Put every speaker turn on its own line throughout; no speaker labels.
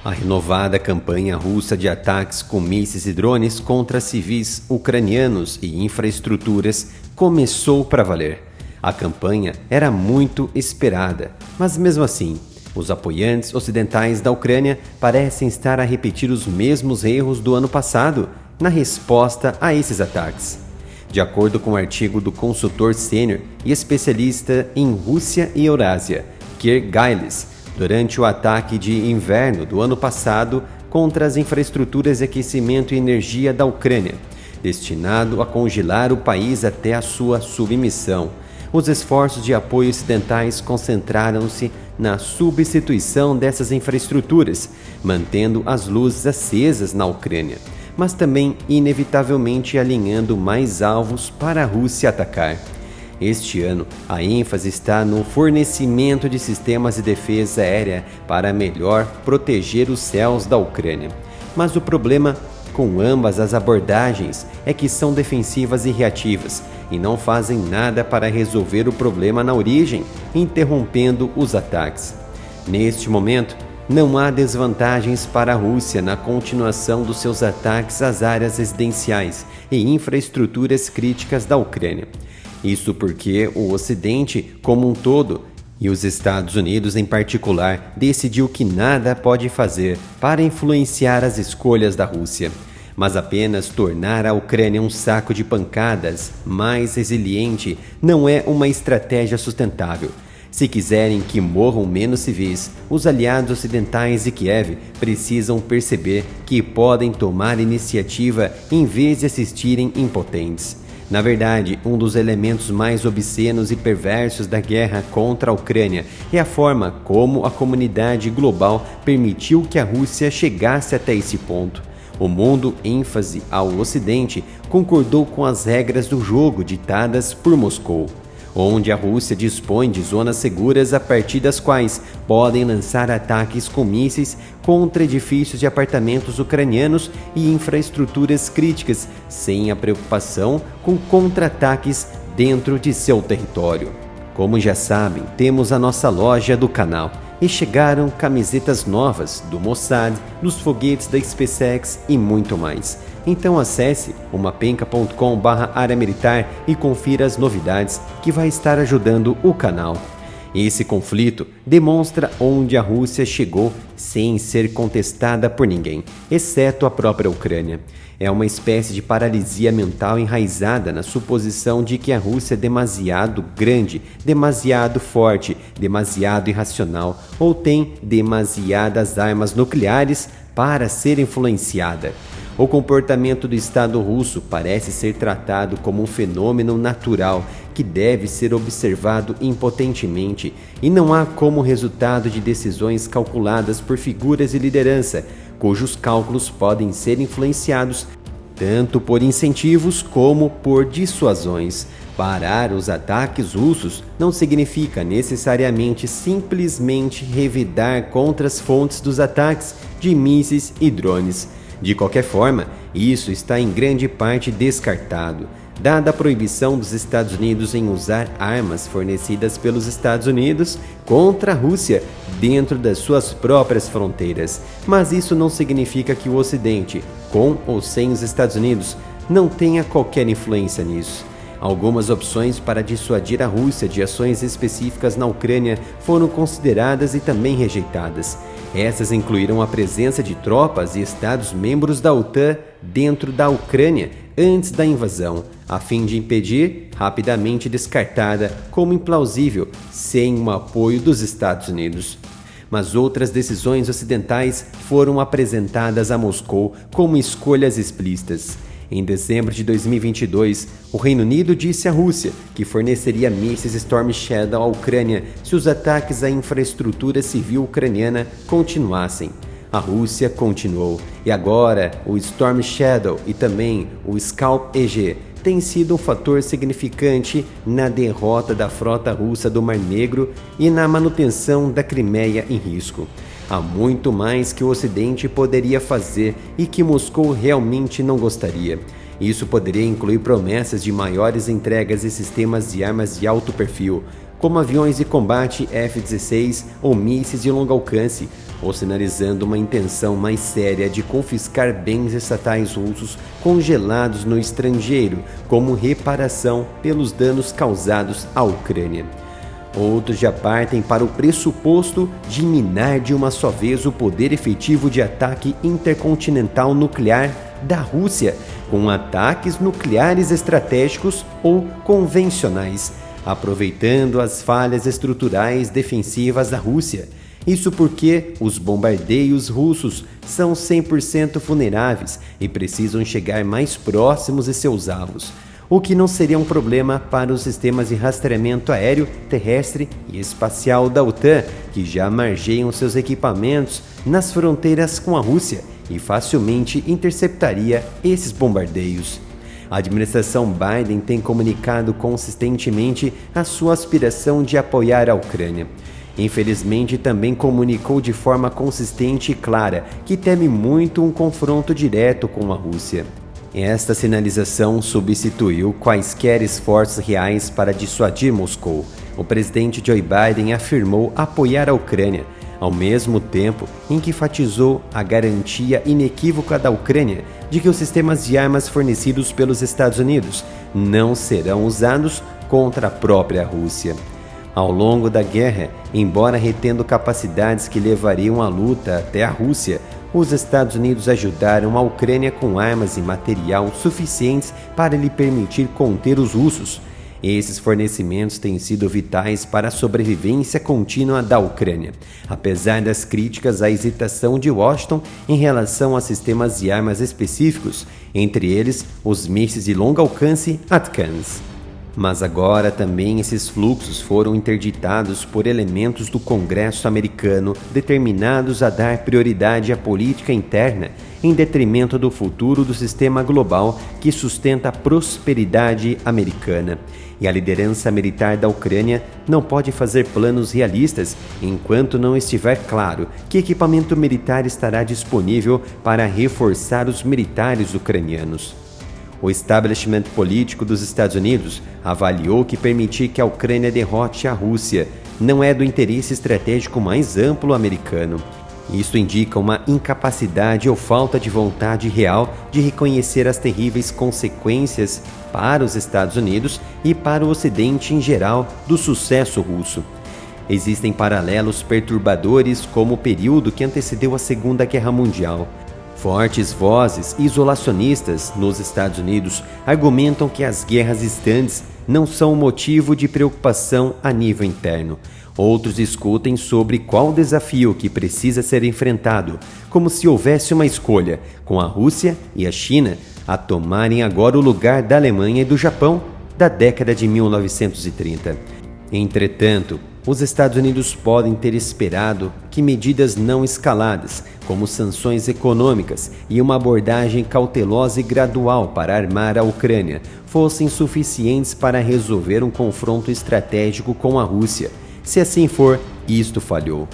A renovada campanha russa de ataques com mísseis e drones contra civis ucranianos e infraestruturas começou para valer. A campanha era muito esperada, mas mesmo assim, os apoiantes ocidentais da Ucrânia parecem estar a repetir os mesmos erros do ano passado na resposta a esses ataques. De acordo com o artigo do consultor sênior e especialista em Rússia e Eurásia, Keir Giles, durante o ataque de inverno do ano passado contra as infraestruturas de aquecimento e energia da Ucrânia, destinado a congelar o país até a sua submissão, os esforços de apoio ocidentais concentraram-se na substituição dessas infraestruturas, mantendo as luzes acesas na Ucrânia, mas também inevitavelmente alinhando mais alvos para a Rússia atacar. Este ano, a ênfase está no fornecimento de sistemas de defesa aérea para melhor proteger os céus da Ucrânia. Mas o problema com ambas as abordagens é que são defensivas e reativas e não fazem nada para resolver o problema na origem, interrompendo os ataques. Neste momento, não há desvantagens para a Rússia na continuação dos seus ataques às áreas residenciais e infraestruturas críticas da Ucrânia. Isso porque o Ocidente, como um todo, e os Estados Unidos em particular, decidiu que nada pode fazer para influenciar as escolhas da Rússia, mas apenas tornar a Ucrânia um saco de pancadas mais resiliente não é uma estratégia sustentável. Se quiserem que morram menos civis, os aliados ocidentais de Kiev precisam perceber que podem tomar iniciativa em vez de assistirem impotentes. Na verdade, um dos elementos mais obscenos e perversos da guerra contra a Ucrânia é a forma como a comunidade global permitiu que a Rússia chegasse até esse ponto. O mundo, ênfase ao Ocidente, concordou com as regras do jogo ditadas por Moscou, onde a Rússia dispõe de zonas seguras a partir das quais podem lançar ataques com mísseis contra edifícios de apartamentos ucranianos e infraestruturas críticas, sem a preocupação com contra-ataques dentro de seu território. Como já sabem, temos a nossa loja do canal e chegaram camisetas novas do Mossad, dos foguetes da SpaceX e muito mais. Então acesse umapenca.com/área militar e confira as novidades que vai estar ajudando o canal. Esse conflito demonstra onde a Rússia chegou sem ser contestada por ninguém, exceto a própria Ucrânia. É uma espécie de paralisia mental enraizada na suposição de que a Rússia é demasiado grande, demasiado forte, demasiado irracional ou tem demasiadas armas nucleares para ser influenciada. O comportamento do Estado russo parece ser tratado como um fenômeno natural que deve ser observado impotentemente e não há como resultado de decisões calculadas por figuras de liderança, cujos cálculos podem ser influenciados tanto por incentivos como por dissuasões. Parar os ataques russos não significa necessariamente simplesmente revidar contra as fontes dos ataques de mísseis e drones. De qualquer forma, isso está em grande parte descartado, dada a proibição dos Estados Unidos em usar armas fornecidas pelos Estados Unidos contra a Rússia dentro das suas próprias fronteiras. Mas isso não significa que o Ocidente, com ou sem os Estados Unidos, não tenha qualquer influência nisso. Algumas opções para dissuadir a Rússia de ações específicas na Ucrânia foram consideradas e também rejeitadas. Essas incluíram a presença de tropas e estados-membros da OTAN dentro da Ucrânia antes da invasão, a fim de impedir, rapidamente descartada como implausível, sem o apoio dos Estados Unidos. Mas outras decisões ocidentais foram apresentadas a Moscou como escolhas explícitas. Em dezembro de 2022, o Reino Unido disse à Rússia que forneceria mísseis Storm Shadow à Ucrânia se os ataques à infraestrutura civil ucraniana continuassem. A Rússia continuou, e agora o Storm Shadow e também o Scalp EG têm sido um fator significante na derrota da frota russa do Mar Negro e na manutenção da Crimeia em risco. Há muito mais que o Ocidente poderia fazer e que Moscou realmente não gostaria. Isso poderia incluir promessas de maiores entregas de sistemas de armas de alto perfil, como aviões de combate F-16 ou mísseis de longo alcance, ou sinalizando uma intenção mais séria de confiscar bens estatais russos congelados no estrangeiro como reparação pelos danos causados à Ucrânia. Outros já partem para o pressuposto de minar de uma só vez o poder efetivo de ataque intercontinental nuclear da Rússia, com ataques nucleares estratégicos ou convencionais, aproveitando as falhas estruturais defensivas da Rússia. Isso porque os bombardeios russos são 100% vulneráveis e precisam chegar mais próximos de seus alvos, o que não seria um problema para os sistemas de rastreamento aéreo, terrestre e espacial da OTAN, que já margeiam seus equipamentos nas fronteiras com a Rússia e facilmente interceptaria esses bombardeios. A administração Biden tem comunicado consistentemente a sua aspiração de apoiar a Ucrânia. Infelizmente, também comunicou de forma consistente e clara que teme muito um confronto direto com a Rússia. Esta sinalização substituiu quaisquer esforços reais para dissuadir Moscou. O presidente Joe Biden afirmou apoiar a Ucrânia, ao mesmo tempo em que enfatizou a garantia inequívoca da Ucrânia de que os sistemas de armas fornecidos pelos Estados Unidos não serão usados contra a própria Rússia. Ao longo da guerra, embora retendo capacidades que levariam a luta até a Rússia, os Estados Unidos ajudaram a Ucrânia com armas e material suficientes para lhe permitir conter os russos. Esses fornecimentos têm sido vitais para a sobrevivência contínua da Ucrânia, apesar das críticas à hesitação de Washington em relação a sistemas de armas específicos, entre eles os mísseis de longo alcance ATACMS. Mas agora também esses fluxos foram interditados por elementos do Congresso americano determinados a dar prioridade à política interna em detrimento do futuro do sistema global que sustenta a prosperidade americana. E a liderança militar da Ucrânia não pode fazer planos realistas enquanto não estiver claro que equipamento militar estará disponível para reforçar os militares ucranianos. O establishment político dos Estados Unidos avaliou que permitir que a Ucrânia derrote a Rússia não é do interesse estratégico mais amplo americano. Isso indica uma incapacidade ou falta de vontade real de reconhecer as terríveis consequências para os Estados Unidos e para o Ocidente em geral do sucesso russo. Existem paralelos perturbadores como o período que antecedeu a Segunda Guerra Mundial. Fortes vozes isolacionistas nos Estados Unidos argumentam que as guerras distantes não são motivo de preocupação a nível interno. Outros discutem sobre qual desafio que precisa ser enfrentado, como se houvesse uma escolha, com a Rússia e a China a tomarem agora o lugar da Alemanha e do Japão da década de 1930. Entretanto, os Estados Unidos podem ter esperado que medidas não escaladas, como sanções econômicas e uma abordagem cautelosa e gradual para armar a Ucrânia, fossem suficientes para resolver um confronto estratégico com a Rússia. Se assim for, isto falhou.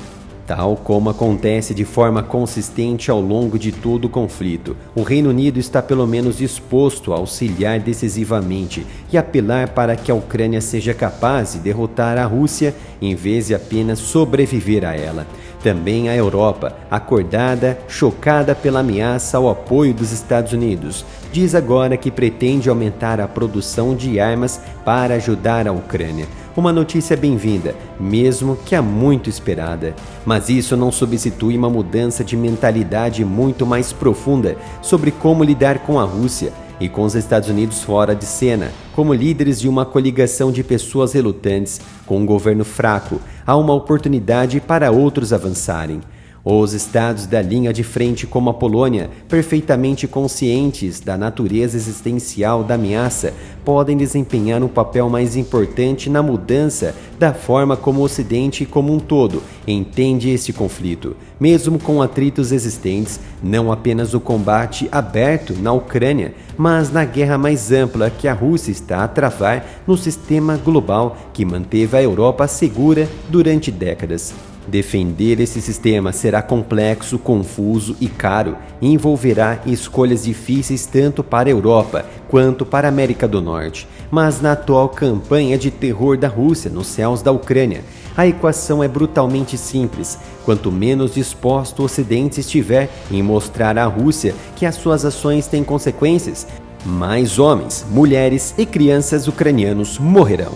Tal como acontece de forma consistente ao longo de todo o conflito, o Reino Unido está pelo menos disposto a auxiliar decisivamente e apelar para que a Ucrânia seja capaz de derrotar a Rússia em vez de apenas sobreviver a ela. Também a Europa, acordada, chocada pela ameaça ao apoio dos Estados Unidos, diz agora que pretende aumentar a produção de armas para ajudar a Ucrânia. Uma notícia bem-vinda, mesmo que há muito esperada. Mas isso não substitui uma mudança de mentalidade muito mais profunda sobre como lidar com a Rússia e com os Estados Unidos fora de cena, como líderes de uma coligação de pessoas relutantes com um governo fraco. Há uma oportunidade para outros avançarem. Os estados da linha de frente, como a Polônia, perfeitamente conscientes da natureza existencial da ameaça, podem desempenhar um papel mais importante na mudança da forma como o Ocidente como um todo entende esse conflito, mesmo com atritos existentes, não apenas o combate aberto na Ucrânia, mas na guerra mais ampla que a Rússia está a travar no sistema global que manteve a Europa segura durante décadas. Defender esse sistema será complexo, confuso e caro e envolverá escolhas difíceis tanto para a Europa quanto para a América do Norte. Mas na atual campanha de terror da Rússia nos céus da Ucrânia, a equação é brutalmente simples. Quanto menos disposto o Ocidente estiver em mostrar à Rússia que as suas ações têm consequências, mais homens, mulheres e crianças ucranianos morrerão.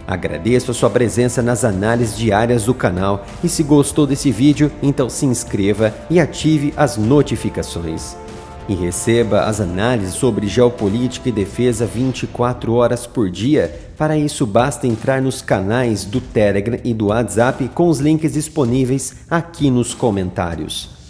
Agradeço a sua presença nas análises diárias do canal e se gostou desse vídeo, então se inscreva e ative as notificações. E receba as análises sobre geopolítica e defesa 24 horas por dia. Para isso basta entrar nos canais do Telegram e do WhatsApp com os links disponíveis aqui nos comentários.